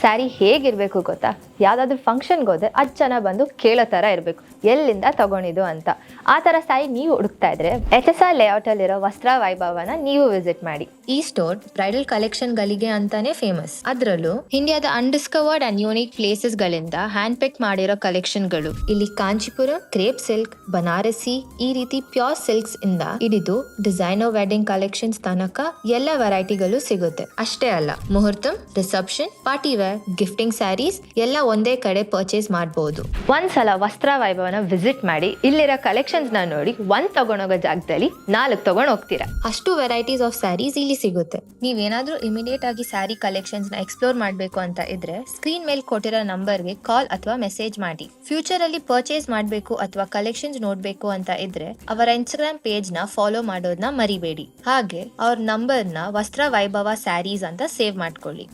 ಸ್ಯಾರಿ ಹೇಗಿರಬೇಕು ಗೊತ್ತಾ? ಯಾವುದಾದ್ರೂ ಫಂಕ್ಷನ್ಗೆ ಹೋದರೆ ಅದು ಜನ ಬಂದು ಕೇಳೋ ಥರ ಇರಬೇಕು, ಎಲ್ಲಿಂದ ತಗೊಂಡಿದ್ದು ಅಂತ. ಆ ಥರ ಸ್ಯಾರಿ ನೀವು ಹುಡುಕ್ತಾ ಇದ್ರೆ HSR ಲೇಔಟಲ್ಲಿರೋ ವಸ್ತ್ರ ವೈಭವನ ನೀವು ವಿಸಿಟ್ ಮಾಡಿ. ಈ ಸ್ಟೋರ್ ಬ್ರೈಡಲ್ ಕಲೆಕ್ಷನ್ಗಳಿಗೆ ಅಂತಾನೆ ಫೇಮಸ್. ಅದರಲ್ಲೂ ಇಂಡಿಯಾದ ಅನ್ಡಿಸ್ಕವರ್ಡ್ ಅಂಡ್ ಯೂನಿಕ್ ಪ್ಲೇಸಸ್ ಗಳಿಂದ ಹ್ಯಾಂಡ್ ಪಿಕ್ ಮಾಡಿರೋ ಕಲೆಕ್ಷನ್ಗಳು. ಇಲ್ಲಿ ಕಾಂಚಿಪುರಂ, ಕ್ರೇಪ್ ಸಿಲ್ಕ್, ಬನಾರಸಿ, ಈ ರೀತಿ ಪ್ಯೂರ್ ಸಿಲ್ಕ್ಸ್ ಇಂದ ಹಿಡಿದು ಡಿಸೈನರ್ ವೆಡ್ಡಿಂಗ್ ಕಲೆಕ್ಷನ್ಸ್ ತನಕ ಎಲ್ಲ ವೆರೈಟಿಗಳು ಸಿಗುತ್ತೆ. ಅಷ್ಟೇ ಅಲ್ಲ, ಮುಹೂರ್ತಂ, reception, party wear, gifting sarees ಎಲ್ಲ ಒಂದೇ ಕಡೆ ಪರ್ಚೇಸ್ ಮಾಡಬಹುದು. ಒಂದ್ಸಲ ವಸ್ತ್ರ ವೈಭವನ ವಿಸಿಟ್ ಮಾಡಿ ಇಲ್ಲಿರೋ ಕಲೆಕ್ಷನ್ಸ್ ನ ನೋಡಿ ಒಂದ್ ತಗೊಂಡೋಗೋ ಜಾಗದಲ್ಲಿ 4 ತಗೊಂಡ್ ಹೋಗ್ತೀರಾ. ಅಷ್ಟು ವೆರೈಟೀಸ್ ಆಫ್ ಸ್ಯಾರೀಸ್ ಇಲ್ಲಿ ಸಿಗುತ್ತೆ. ನೀವೇನಾದ್ರೂ ಇಮಿಡಿಯೇಟ್ ಆಗಿ ಸ್ಯಾರಿ ಕಲೆಕ್ಷನ್ಸ್ ನ ಎಕ್ಸ್ಪ್ಲೋರ್ ಮಾಡಬೇಕು ಅಂತ ಇದ್ರೆ ಸ್ಕ್ರೀನ್ ಮೇಲೆ ಕೊಟ್ಟಿರೋ ನಂಬರ್ಗೆ ಕಾಲ್ ಅಥವಾ ಮೆಸೇಜ್ ಮಾಡಿ. ಫ್ಯೂಚರ್ ಅಲ್ಲಿ ಪರ್ಚೇಸ್ ಮಾಡಬೇಕು ಅಥವಾ ಕಲೆಕ್ಷನ್ಸ್ ನೋಡ್ಬೇಕು ಅಂತ ಇದ್ರೆ ಅವರ ಇನ್ಸ್ಟಾಗ್ರಾಮ್ ಪೇಜ್ ನ ಫಾಲೋ ಮಾಡೋದನ್ನ ಮರಿಬೇಡಿ. ಹಾಗೆ ಅವ್ರ ನಂಬರ್ನ ವಸ್ತ್ರ ವೈಭವ ಸ್ಯಾರೀಸ್ ಅಂತ ಸೇವ್ ಮಾಡ್ಕೊಳ್ಳಿ.